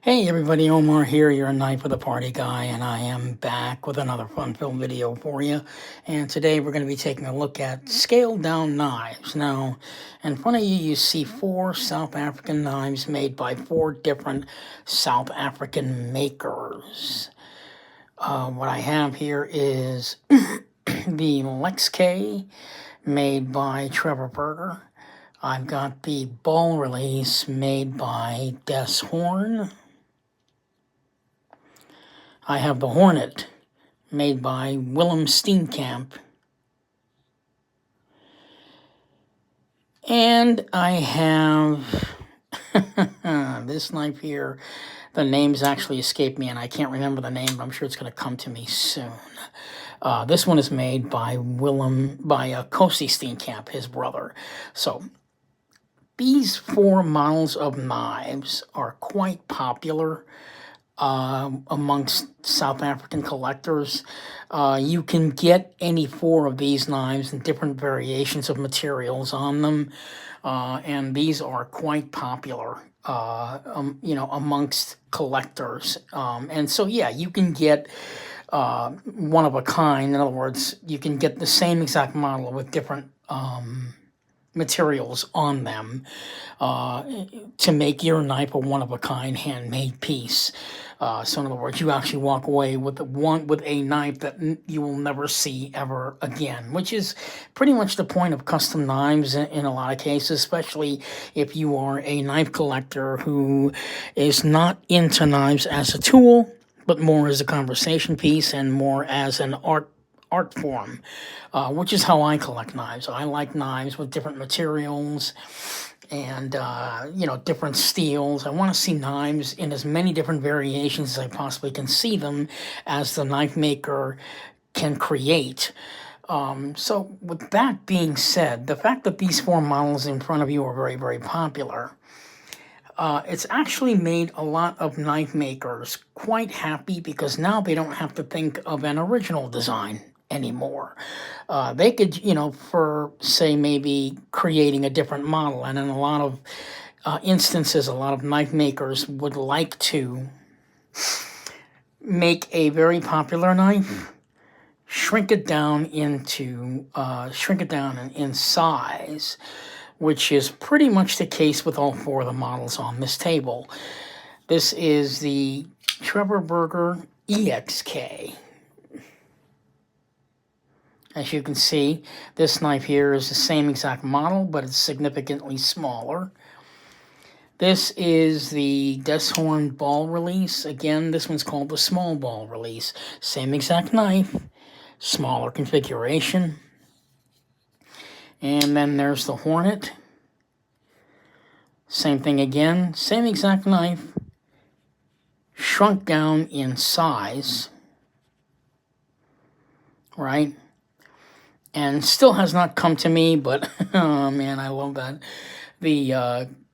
Hey everybody, Omar here, your Knife with a Party guy, and I am back with another fun-filled video for you. And today we're going to be taking a look at scaled down knives. Now, in front of you, you see 4 South African knives made by 4 different South African makers. What I have here is the Lex K made by Trevor Berger. I've got the ball release made by Des Horn. I have the Hornet, made by Willem Steenkamp. And I have this knife here. The names actually escape me, and I can't remember the name, but I'm sure it's going to come to me soon. This one is made by Kosi Steenkamp, his brother. So these 4 models of knives are quite popular amongst South African collectors. You can get any 4 of these knives and different variations of materials on them, and these are quite popular, amongst collectors. And so, yeah, you can get one of a kind. In other words, you can get the same exact model with different materials on them to make your knife a one-of-a-kind handmade piece. So in other words, you actually walk away with a knife that you will never see ever again, which is pretty much the point of custom knives in a lot of cases, especially if you are a knife collector who is not into knives as a tool, but more as a conversation piece and more as an art form, which is how I collect knives. I like knives with different materials and different steels. I want to see knives in as many different variations as I possibly can see them, as the knife maker can create. So with that being said, the fact that these 4 models in front of you are very, very popular, it's actually made a lot of knife makers quite happy, because now they don't have to think of an original design anymore. They could, for say maybe creating a different model, and in a lot of instances, a lot of knife makers would like to make a very popular knife, shrink it down in size, which is pretty much the case with all 4 of the models on this table. This is the Trevor Berger EXK. As you can see, this knife here is the same exact model, but it's significantly smaller. This is the Des Horn ball release. Again, this one's called the small ball release. Same exact knife, smaller configuration. And then there's the Hornet. Same thing again, same exact knife, shrunk down in size, right? And still has not come to me, but oh man, I love that. The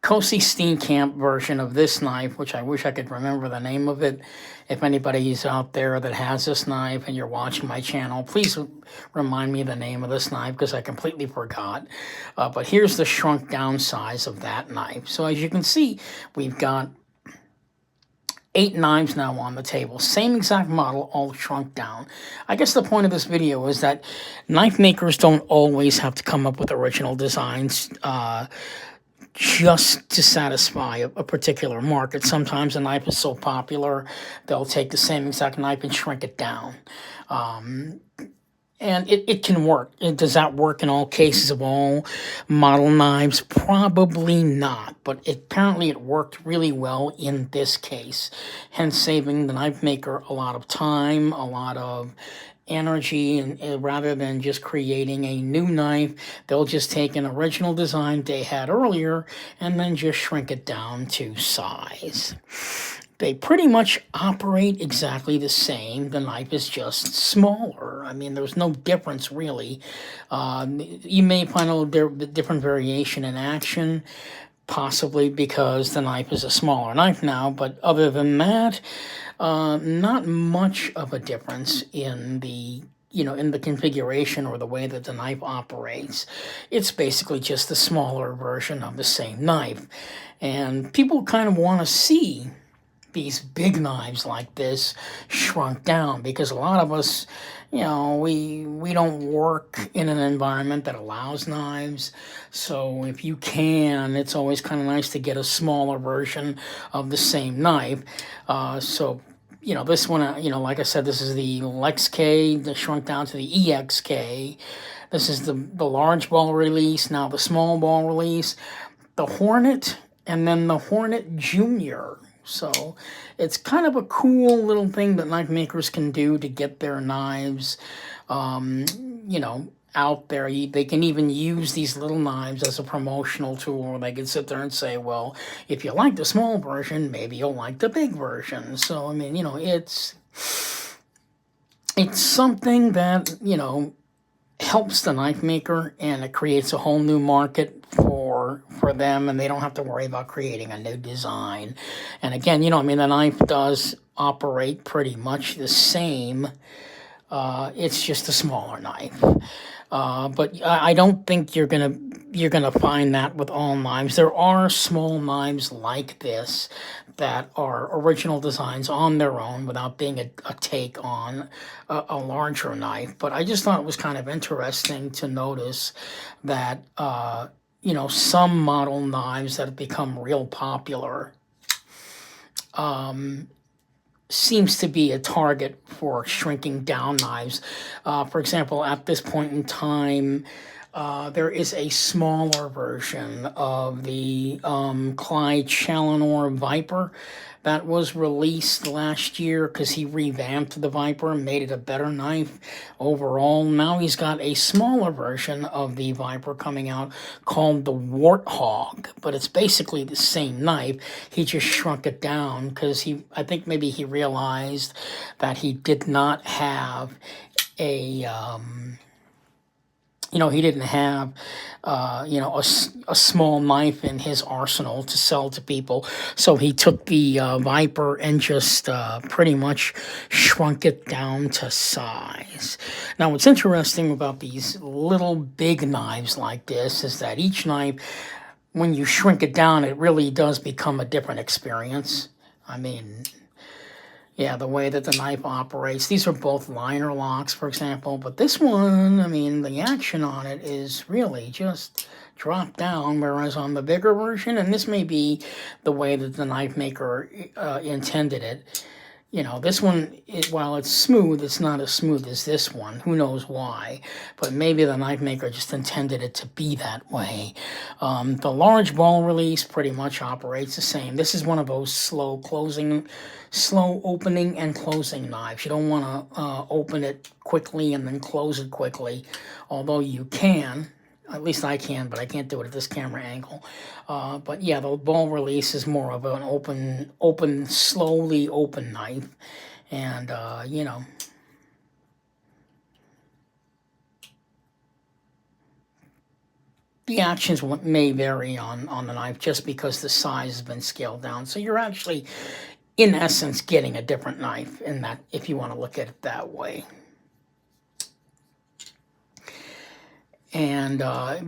Kosi Steenkamp version of this knife, which I wish I could remember the name of it. If anybody's out there that has this knife and you're watching my channel, please remind me the name of this knife, because I completely forgot. But here's the shrunk down size of that knife. So as you can see, we've got 8 knives now on the table. Same exact model, all shrunk down. I guess the point of this video is that knife makers don't always have to come up with original designs just to satisfy a particular market. Sometimes a knife is so popular, they'll take the same exact knife and shrink it down. And it can work. Does that work in all cases of all model knives? Probably not, but apparently it worked really well in this case, hence saving the knife maker a lot of time, a lot of energy, and rather than just creating a new knife, they'll just take an original design they had earlier and then just shrink it down to size. They pretty much operate exactly the same. The knife is just smaller. I mean, there's no difference really. You may find a little different variation in action, possibly because the knife is a smaller knife now, but other than that, not much of a difference in the configuration or the way that the knife operates. It's basically just a smaller version of the same knife. And people kind of want to see these big knives like this shrunk down, because a lot of us, we don't work in an environment that allows knives. So if you can, it's always kind of nice to get a smaller version of the same knife. So this one, like I said, this is the Lex K, that shrunk down to the EXK. This is the large ball release, now the small ball release, the Hornet, and then the Hornet Junior. So it's kind of a cool little thing that knife makers can do to get their knives, out there. They can even use these little knives as a promotional tool, or they can sit there and say, well, if you like the small version, maybe you'll like the big version. So, I mean, it's something that, helps the knife maker, and it creates a whole new market for them, and they don't have to worry about creating a new design. And again, the knife does operate pretty much the same. It's just a smaller knife. But I don't think you're gonna find that with all knives. There are small knives like this that are original designs on their own without being a take on a larger knife. But I just thought it was kind of interesting to notice that some model knives that have become real popular seems to be a target for shrinking down knives. For example, at this point in time, there is a smaller version of the Clyde Challenor Viper that was released last year because he revamped the Viper and made it a better knife overall. Now he's got a smaller version of the Viper coming out called the Warthog, but it's basically the same knife. He just shrunk it down because I think maybe he realized that he did not have a he didn't have, a small knife in his arsenal to sell to people. So he took the Viper and just pretty much shrunk it down to size. Now, what's interesting about these little big knives like this is that each knife, when you shrink it down, it really does become a different experience. I mean, yeah, the way that the knife operates. These are both liner locks, for example, but this one, I mean, the action on it is really just drop down, whereas on the bigger version, and this may be the way that the knife maker intended it, this one, while it's smooth, it's not as smooth as this one. Who knows why? But maybe the knife maker just intended it to be that way. The large ball release pretty much operates the same. This is one of those slow opening and closing knives. You don't want to open it quickly and then close it quickly, although you can. At least I can, but I can't do it at this camera angle. But yeah, the ball release is more of an slowly open knife. And, the actions may vary on the knife just because the size has been scaled down. So you're actually, in essence, getting a different knife in that, if you want to look at it that way. And,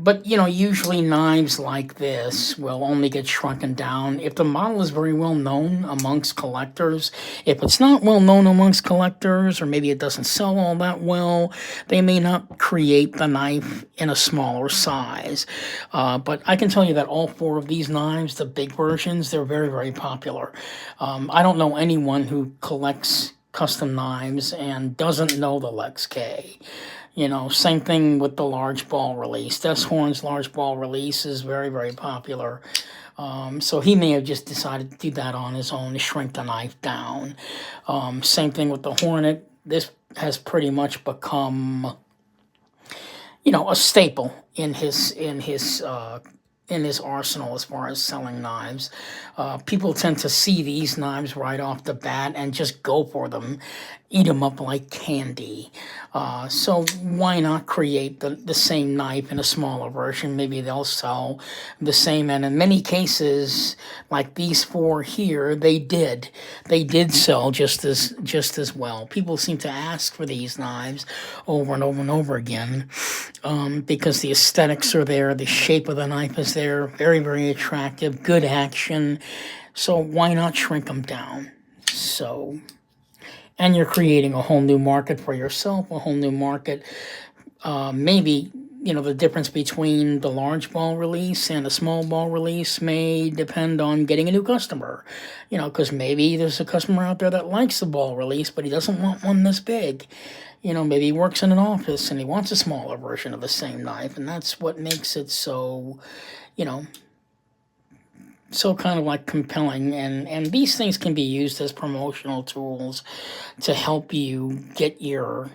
but, usually knives like this will only get shrunken down if the model is very well known amongst collectors. If it's not well known amongst collectors, or maybe it doesn't sell all that well, they may not create the knife in a smaller size. But I can tell you that all four of these knives, the big versions, they're very, very popular. I don't know anyone who collects custom knives and doesn't know the Lex K. Same thing with the large ball release. Des Horn's large ball release is very, very popular. So he may have just decided to do that on his own, to shrink the knife down. Same thing with the Hornet. This has pretty much become, a staple in his arsenal as far as selling knives. People tend to see these knives right off the bat and just go for them, eat them up like candy. So why not create the same knife in a smaller version? Maybe they'll sell the same. And in many cases, like these four here, they did sell just as well. People seem to ask for these knives over and over and over again, because the aesthetics are there, the shape of the knife is there, very, very attractive, good action, So why not shrink them down? So, and you're creating a whole new market for yourself, a whole new market. Maybe, the difference between the large ball release and a small ball release may depend on getting a new customer. Because maybe there's a customer out there that likes the ball release, but he doesn't want one this big. Maybe he works in an office and he wants a smaller version of the same knife, and that's what makes it so, so kind of like compelling. And these things can be used as promotional tools to help you get your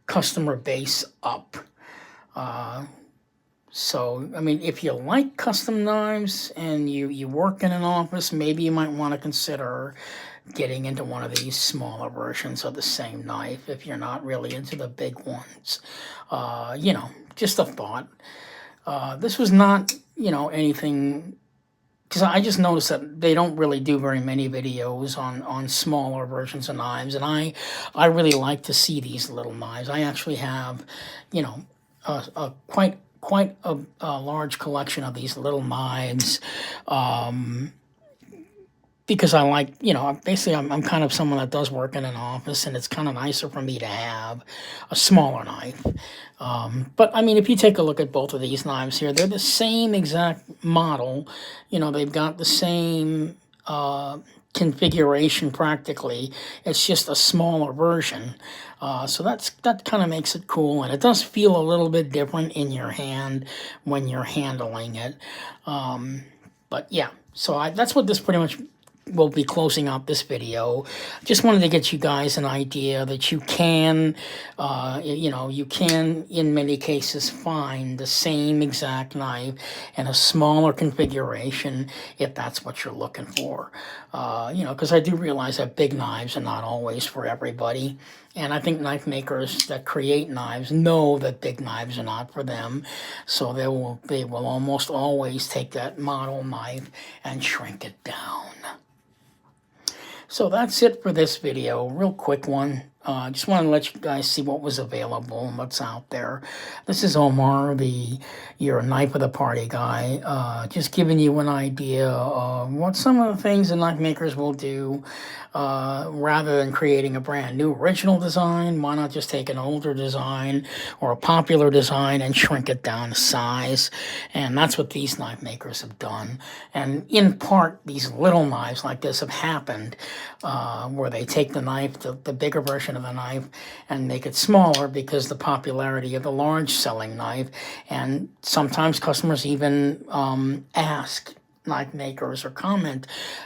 customer base up. So, I mean, if you like custom knives and you work in an office, maybe you might want to consider getting into one of these smaller versions of the same knife if you're not really into the big ones. Just a thought. This was not, anything, because I just noticed that they don't really do very many videos on smaller versions of knives, and I really like to see these little knives. I actually have, a quite a large collection of these little knives, because I like, basically I'm kind of someone that does work in an office, and it's kind of nicer for me to have a smaller knife. But I mean, if you take a look at both of these knives here, they're the same exact model. They've got the same configuration practically. It's just a smaller version. So that kind of makes it cool, and it does feel a little bit different in your hand when you're handling it. But yeah, so that's what this pretty much will be closing out this video. Just wanted to get you guys an idea that you can, you can in many cases find the same exact knife in a smaller configuration if that's what you're looking for. Because I do realize that big knives are not always for everybody. And I think knife makers that create knives know that big knives are not for them. So they will almost always take that model knife and shrink it down. So that's it for this video. Real quick one. Just want to let you guys see what was available and what's out there. This is Omar, your Knife of the Party guy. Just giving you an idea of what some of the things the knife makers will do. Rather than creating a brand new original design, why not just take an older design or a popular design and shrink it down to size? And that's what these knife makers have done. And in part, these little knives like this have happened where they take the knife, the bigger version of the knife, and make it smaller because the popularity of the large selling knife. And sometimes customers even ask knife makers or comment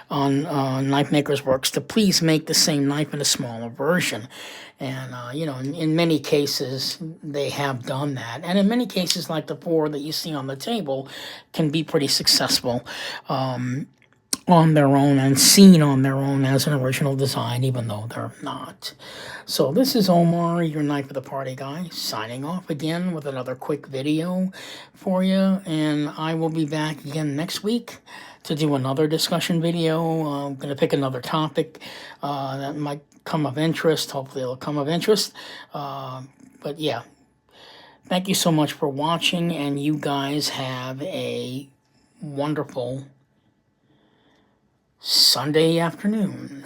on knife makers' works to please make the same knife in a smaller version. And, in many cases, they have done that. And in many cases, like the four that you see on the table, can be pretty successful on their own and seen on their own as an original design, even though they're not. So this is Omar, your Knife of the Party guy, signing off again with another quick video for you. And I will be back again next week to do another discussion video. I'm going to pick another topic that might come of interest. Hopefully it'll come of interest. But yeah, thank you so much for watching, and you guys have a wonderful Sunday afternoon.